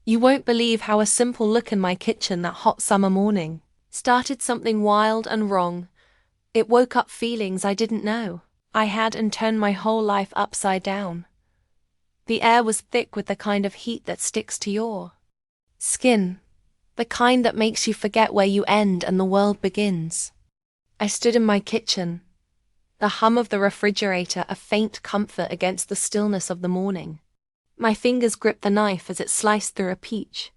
You won't believe how a simple look in my kitchen that hot summer morning started something wild and wrong. It woke up feelings I didn't know I had and turned my whole life upside down. The air was thick with the kind of heat that sticks to your skin, the kind that makes you forget where you end and the world begins. I stood in my kitchen, the hum of the refrigerator a faint comfort against the stillness of the morning. My fingers gripped the knife as it sliced through a peach,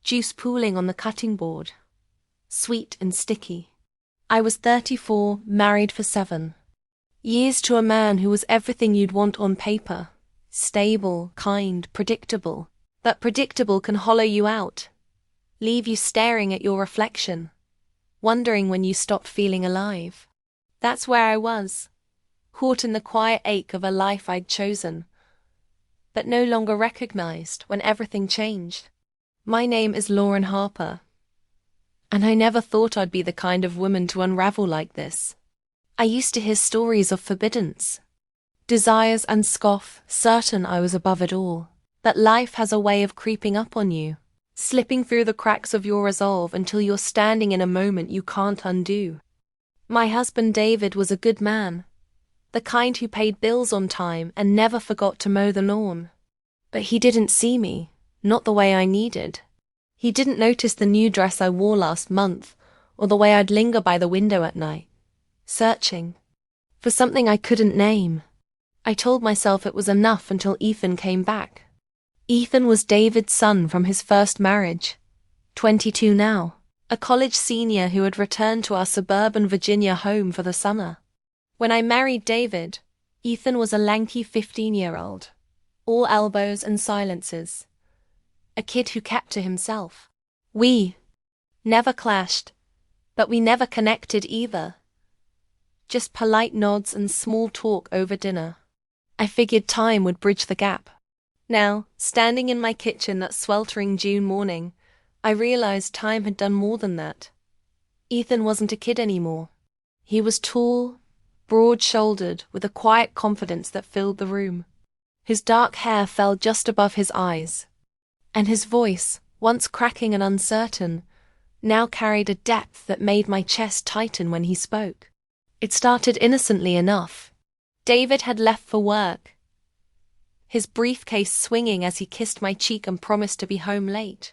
juice pooling on the cutting board, sweet and sticky. I was 34, married for 7 years to a man who was everything you'd want on paper. Stable, kind, predictable. But predictable can hollow you out, leave you staring at your reflection, wondering when you stop feeling alive. That's where I was, caught in the quiet ache of a life I'd chosen, but no longer recognized when everything changed. My name is Lauren Harper, and I never thought I'd be the kind of woman to unravel like this. I used to hear stories of forbiddance, desires and scoff, certain I was above it all. That life has a way of creeping up on you, slipping through the cracks of your resolve until you're standing in a moment you can't undo. My husband David was a good man, the kind who paid bills on time and never forgot to mow the lawn. But he didn't see me, not the way I needed. He didn't notice the new dress I wore last month, or the way I'd linger by the window at night, searching for something I couldn't name. I told myself it was enough until Ethan came back. Ethan was David's son from his first marriage, 22 now, a college senior who had returned to our suburban Virginia home for the summer. When I married David, Ethan was a lanky 15-year-old, all elbows and silences, a kid who kept to himself. We never clashed, but we never connected either. Just polite nods and small talk over dinner. I figured time would bridge the gap. Now, standing in my kitchen that sweltering June morning, I realized time had done more than that. Ethan wasn't a kid anymore. He was tall, broad-shouldered, with a quiet confidence that filled the room. His dark hair fell just above his eyes, and his voice, once cracking and uncertain, now carried a depth that made my chest tighten when he spoke. It started innocently enough. David had left for work, his briefcase swinging as he kissed my cheek and promised to be home late.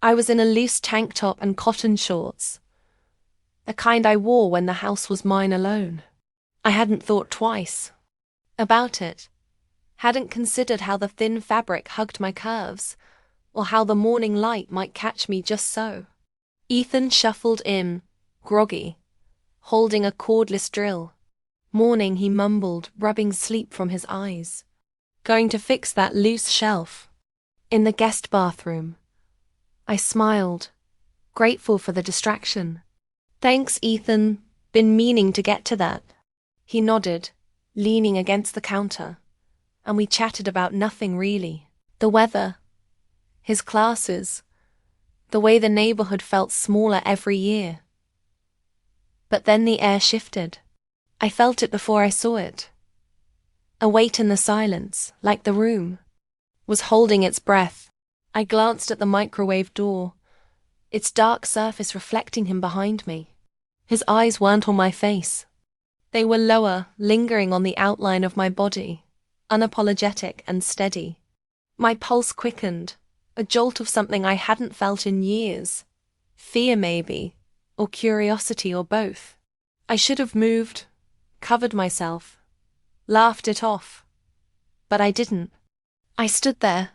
I was in a loose tank top and cotton shorts, the kind I wore when the house was mine alone. I hadn't thought twice about it, hadn't considered how the thin fabric hugged my curves, or how the morning light might catch me just so. Ethan shuffled in, groggy, holding a cordless drill. Morning, he mumbled, rubbing sleep from his eyes. Going to fix that loose shelf in the guest bathroom. I smiled, grateful for the distraction. Thanks, Ethan. Been meaning to get to that. He nodded, leaning against the counter, and we chatted about nothing really. The weather, his classes, the way the neighborhood felt smaller every year. But then the air shifted. I felt it before I saw it. A weight in the silence, like the room was holding its breath. I glanced at the microwave door, its dark surface reflecting him behind me. His eyes weren't on my face. They were lower, lingering on the outline of my body, unapologetic and steady. My pulse quickened, a jolt of something I hadn't felt in years. Fear maybe, or curiosity, or both. I should have moved, covered myself, laughed it off. But I didn't. I stood there,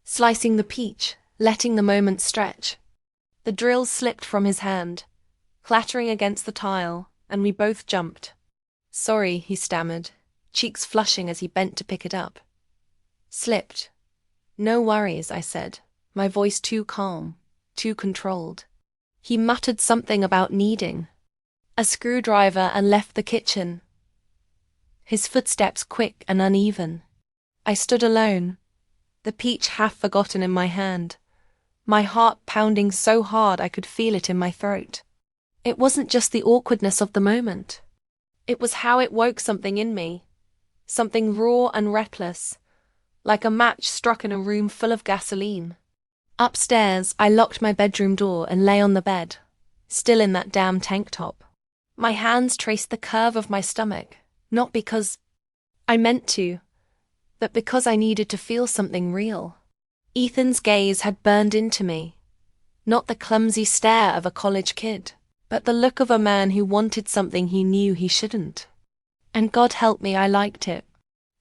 slicing the peach, letting the moment stretch. The drill slipped from his hand, clattering against the tile, and we both jumped. Sorry, he stammered, cheeks flushing as he bent to pick it up. Slipped. No worries, I said, my voice too calm, too controlled. He muttered something about needing a screwdriver and left the kitchen, his footsteps quick and uneven. I stood alone, the peach half forgotten in my hand, my heart pounding so hard I could feel it in my throat. It wasn't just the awkwardness of the moment. It was how it woke something in me, something raw and reckless, like a match struck in a room full of gasoline. Upstairs, I locked my bedroom door and lay on the bed, still in that damn tank top. My hands traced the curve of my stomach, not because I meant to, but because I needed to feel something real. Ethan's gaze had burned into me, not the clumsy stare of a college kid, but the look of a man who wanted something he knew he shouldn't. And God help me, I liked it.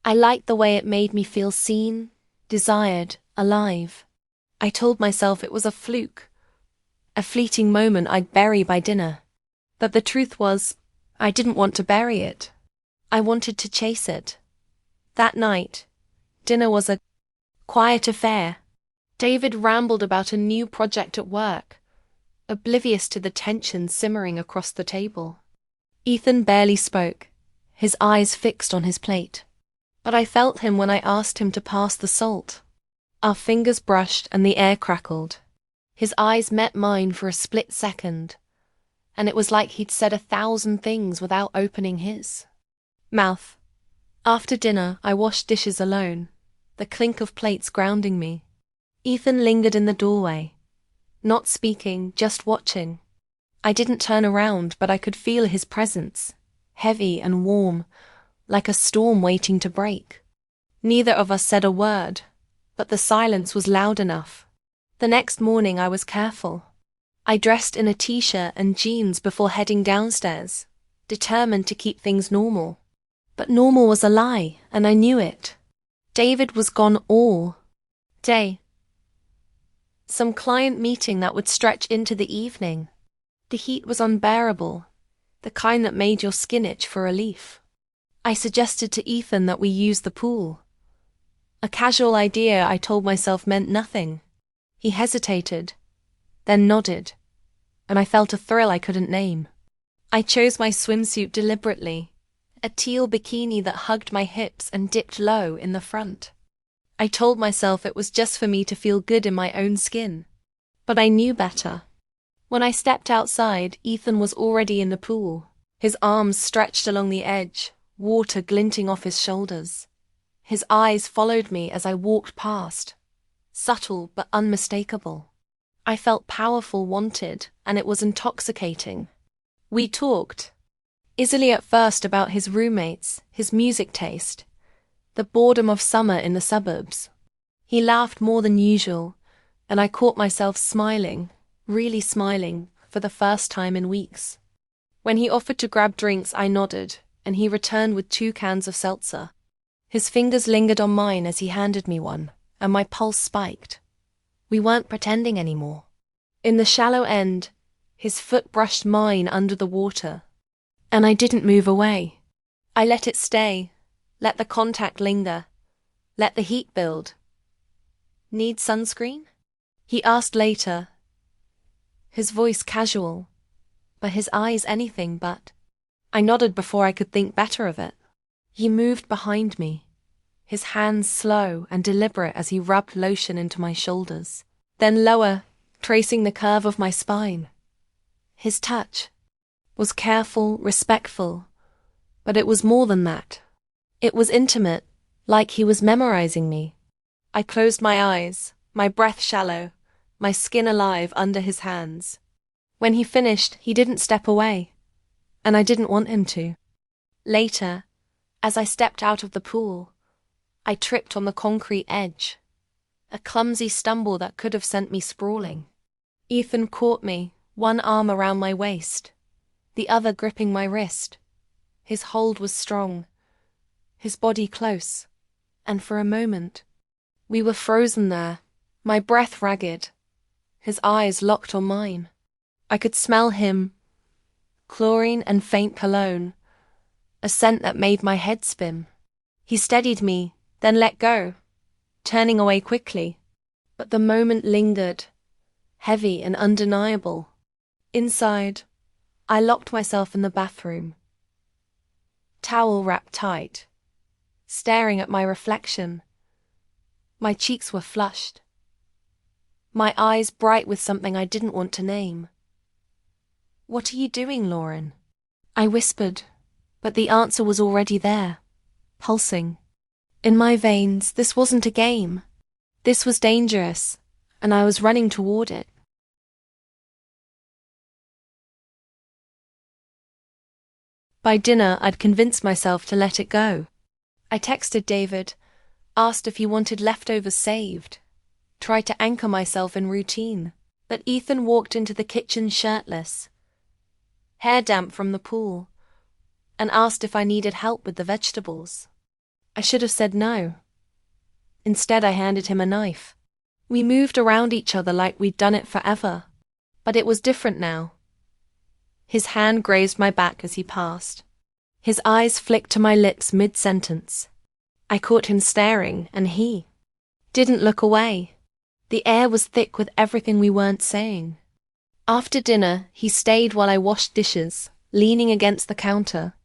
I liked the way it made me feel seen, desired, alive. I told myself it was a fluke, a fleeting moment I'd bury by dinner. But the truth was, I didn't want to bury it. I wanted to chase it. That night, dinner was a quiet affair. David rambled about a new project at work, oblivious to the tension simmering across the table. Ethan barely spoke, his eyes fixed on his plate. But I felt him when I asked him to pass the salt. Our fingers brushed and the air crackled. His eyes met mine for a split second, and it was like he'd said 1,000 things without opening his mouth. After dinner, I washed dishes alone, the clink of plates grounding me. Ethan lingered in the doorway, not speaking, just watching. I didn't turn around, but I could feel his presence, heavy and warm, like a storm waiting to break. Neither of us said a word, but the silence was loud enough. The next morning I was careful. I dressed in a t-shirt and jeans before heading downstairs, determined to keep things normal. But normal was a lie, and I knew it. David was gone all day. Some client meeting that would stretch into the evening. The heat was unbearable, the kind that made your skin itch for relief. I suggested to Ethan that we use the pool. A casual idea I told myself meant nothing. He hesitated, then nodded, and I felt a thrill I couldn't name. I chose my swimsuit deliberately, a teal bikini that hugged my hips and dipped low in the front. I told myself it was just for me to feel good in my own skin. But I knew better. When I stepped outside, Ethan was already in the pool, his arms stretched along the edge, water glinting off his shoulders. His eyes followed me as I walked past, subtle but unmistakable. I felt powerful, wanted, and it was intoxicating. We talked, easily at first, about his roommates, his music taste, the boredom of summer in the suburbs. He laughed more than usual, and I caught myself smiling, really smiling, for the first time in weeks. When he offered to grab drinks, I nodded, and he returned with 2 cans of seltzer. His fingers lingered on mine as he handed me one, and my pulse spiked. We weren't pretending anymore. In the shallow end, his foot brushed mine under the water, and I didn't move away. I let it stay, let the contact linger, let the heat build. Need sunscreen? He asked later, his voice casual, but his eyes anything but. I nodded before I could think better of it. He moved behind me, his hands slow and deliberate as he rubbed lotion into my shoulders, then lower, tracing the curve of my spine. His touch was careful, respectful, but it was more than that. It was intimate, like he was memorizing me. I closed my eyes, my breath shallow, my skin alive under his hands. When he finished, he didn't step away, and I didn't want him to. Later, as I stepped out of the pool, I tripped on the concrete edge, a clumsy stumble that could have sent me sprawling. Ethan caught me, one arm around my waist, the other gripping my wrist. His hold was strong, his body close, and for a moment, we were frozen there, my breath ragged, his eyes locked on mine. I could smell him, chlorine and faint cologne, a scent that made my head spin. He steadied me, then let go, turning away quickly. But the moment lingered, heavy and undeniable. Inside, I locked myself in the bathroom, towel wrapped tight, staring at my reflection. My cheeks were flushed, my eyes bright with something I didn't want to name. "What are you doing, Lauren?" I whispered, but the answer was already there, pulsing. In my veins, this wasn't a game. This was dangerous, and I was running toward it. By dinner, I'd convinced myself to let it go. I texted David, asked if he wanted leftovers saved, tried to anchor myself in routine. But Ethan walked into the kitchen shirtless, hair damp from the pool, and asked if I needed help with the vegetables. I should have said no. Instead, I handed him a knife. We moved around each other like we'd done it forever, but it was different now. His hand grazed my back as he passed. His eyes flicked to my lips mid-sentence. I caught him staring, and he didn't look away. The air was thick with everything we weren't saying. After dinner, he stayed while I washed dishes, leaning against the counter,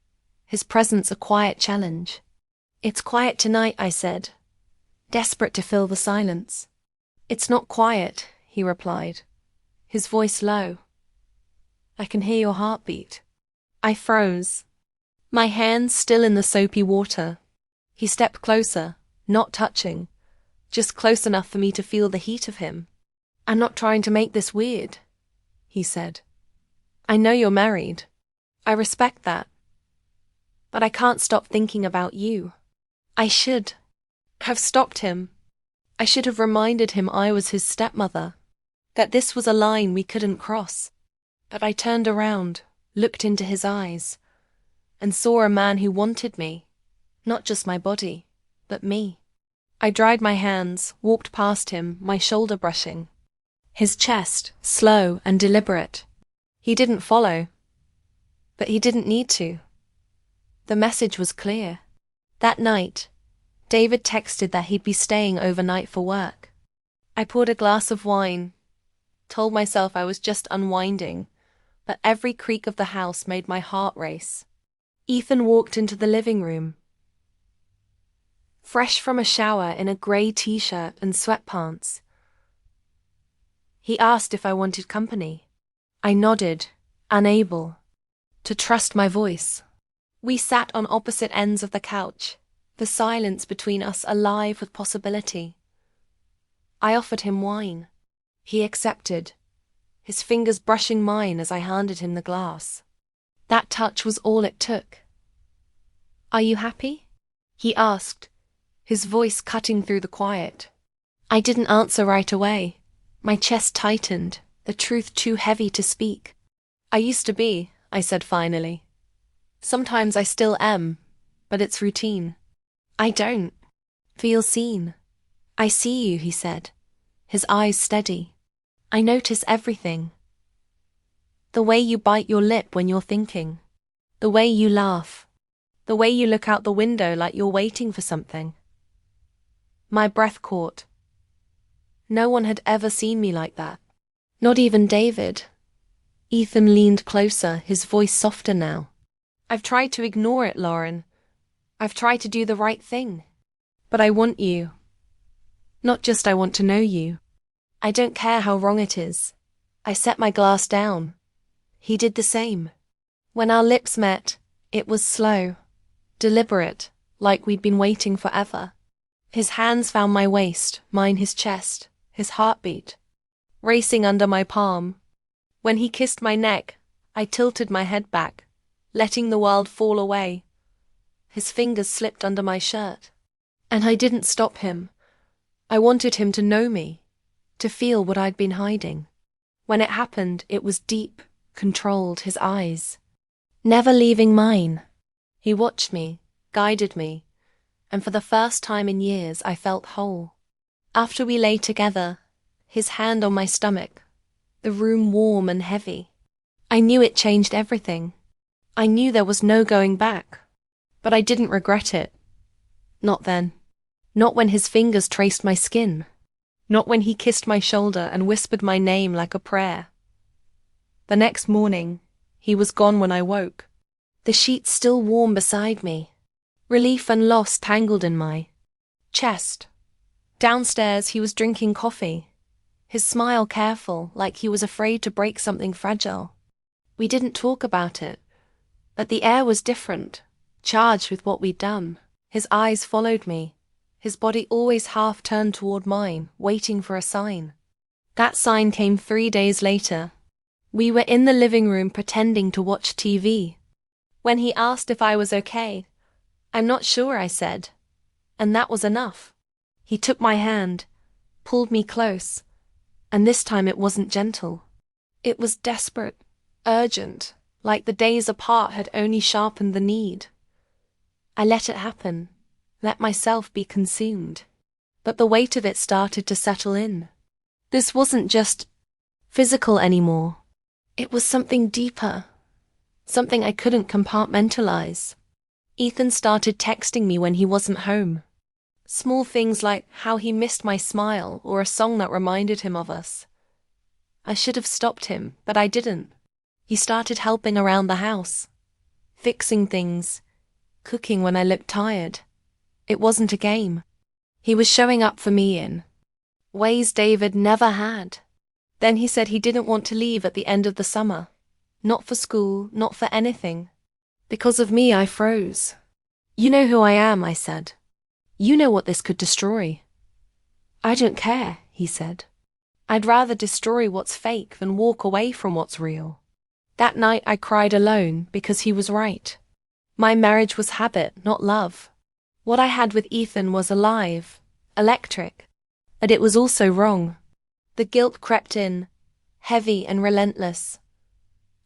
his presence a quiet challenge. "It's quiet tonight," I said, desperate to fill the silence. "It's not quiet," he replied, his voice low. "I can hear your heartbeat." I froze, my hands still in the soapy water. He stepped closer, not touching, just close enough for me to feel the heat of him. "I'm not trying to make this weird," he said. "I know you're married. I respect that. But I can't stop thinking about you." I should have stopped him. I should have reminded him I was his stepmother, that this was a line we couldn't cross. But I turned around, looked into his eyes, and saw a man who wanted me, not just my body, but me. I dried my hands, walked past him, my shoulder brushing. His chest, slow and deliberate. He didn't follow, but he didn't need to. The message was clear. That night, David texted that he'd be staying overnight for work. I poured a glass of wine, told myself I was just unwinding, but every creak of the house made my heart race. Ethan walked into the living room, fresh from a shower in a grey t-shirt and sweatpants. He asked if I wanted company. I nodded, unable to trust my voice. We sat on opposite ends of the couch, the silence between us alive with possibility. I offered him wine. He accepted, his fingers brushing mine as I handed him the glass. That touch was all it took. "Are you happy?" he asked, his voice cutting through the quiet. I didn't answer right away. My chest tightened, the truth too heavy to speak. "I used to be," I said finally. "Sometimes I still am, but it's routine. I don't feel seen." "I see you," he said, his eyes steady. "I notice everything. The way you bite your lip when you're thinking. The way you laugh. The way you look out the window like you're waiting for something." My breath caught. No one had ever seen me like that. Not even David. Ethan leaned closer, his voice softer now. "I've tried to ignore it, Lauren. I've tried to do the right thing. But I want you. Not just I want to know you. I don't care how wrong it is." I set my glass down. He did the same. When our lips met, it was slow, deliberate, like we'd been waiting forever. His hands found my waist, mine his chest, his heartbeat racing under my palm. When he kissed my neck, I tilted my head back, letting the world fall away. His fingers slipped under my shirt. And I didn't stop him. I wanted him to know me, to feel what I'd been hiding. When it happened, it was deep, controlled, his eyes never leaving mine. He watched me, guided me, and for the first time in years I felt whole. After we lay together, his hand on my stomach, the room warm and heavy. I knew it changed everything. I knew there was no going back. But I didn't regret it. Not then. Not when his fingers traced my skin. Not when he kissed my shoulder and whispered my name like a prayer. The next morning, he was gone when I woke. The sheets still warm beside me. Relief and loss tangled in my chest. Downstairs, he was drinking coffee, his smile careful, like he was afraid to break something fragile. We didn't talk about it, but the air was different, charged with what we'd done. His eyes followed me, his body always half turned toward mine, waiting for a sign. That sign came 3 days later. We were in the living room pretending to watch TV. When he asked if I was okay, "I'm not sure," I said. And that was enough. He took my hand, pulled me close, and this time it wasn't gentle. It was desperate, urgent, like the days apart had only sharpened the need. I let it happen, let myself be consumed. But the weight of it started to settle in. This wasn't just physical anymore. It was something deeper, something I couldn't compartmentalize. Ethan started texting me when he wasn't home. Small things like how he missed my smile or a song that reminded him of us. I should have stopped him, but I didn't. He started helping around the house, fixing things, cooking when I looked tired. It wasn't a game. He was showing up for me in ways David never had. Then he said he didn't want to leave at the end of the summer. Not for school, not for anything. Because of me, I froze. "You know who I am," I said. "You know what this could destroy." "I don't care," he said. "I'd rather destroy what's fake than walk away from what's real." That night I cried alone because he was right. My marriage was habit, not love. What I had with Ethan was alive, electric, but it was also wrong. The guilt crept in, heavy and relentless.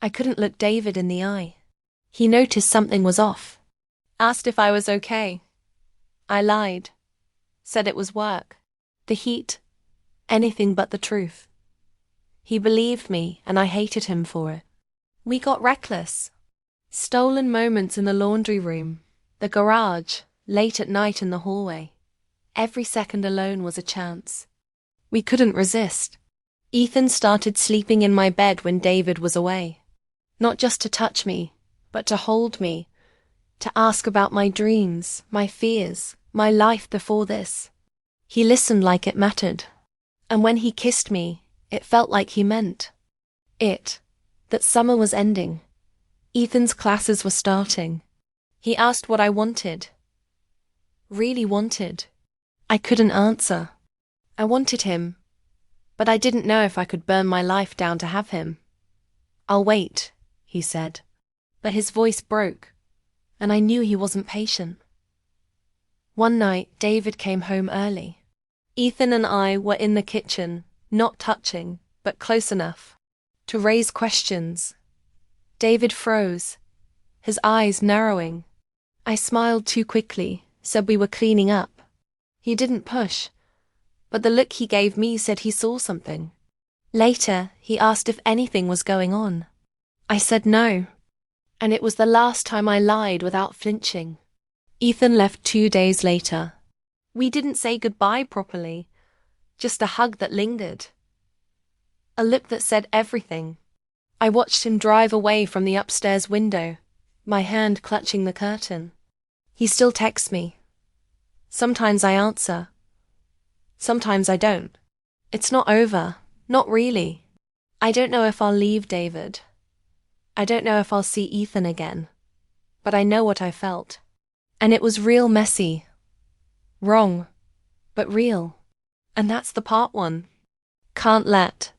I couldn't look David in the eye. He noticed something was off. Asked if I was okay. I lied. Said it was work. The heat. Anything but the truth. He believed me, and I hated him for it. We got reckless. Stolen moments in the laundry room, the garage, late at night in the hallway. Every second alone was a chance. We couldn't resist. Ethan started sleeping in my bed when David was away. Not just to touch me, but to hold me, to ask about my dreams, my fears, my life before this. He listened like it mattered. And when he kissed me, it felt like he meant it, that summer was ending. Ethan's classes were starting. He asked what I wanted. Really wanted. I couldn't answer. I wanted him, but I didn't know if I could burn my life down to have him. "I'll wait," he said. But his voice broke, and I knew he wasn't patient. One night, David came home early. Ethan and I were in the kitchen, not touching, but close enough to raise questions. David froze, his eyes narrowing. I smiled too quickly, said we were cleaning up. He didn't push, but the look he gave me said he saw something. Later, he asked if anything was going on. I said no, and it was the last time I lied without flinching. Ethan left 2 days later. We didn't say goodbye properly, just a hug that lingered. A look that said everything. I watched him drive away from the upstairs window, my hand clutching the curtain. He still texts me. Sometimes I answer. Sometimes I don't. It's not over. Not really. I don't know if I'll leave David. I don't know if I'll see Ethan again. But I know what I felt. And it was real messy. Wrong. But real. And that's the part one. Can't let.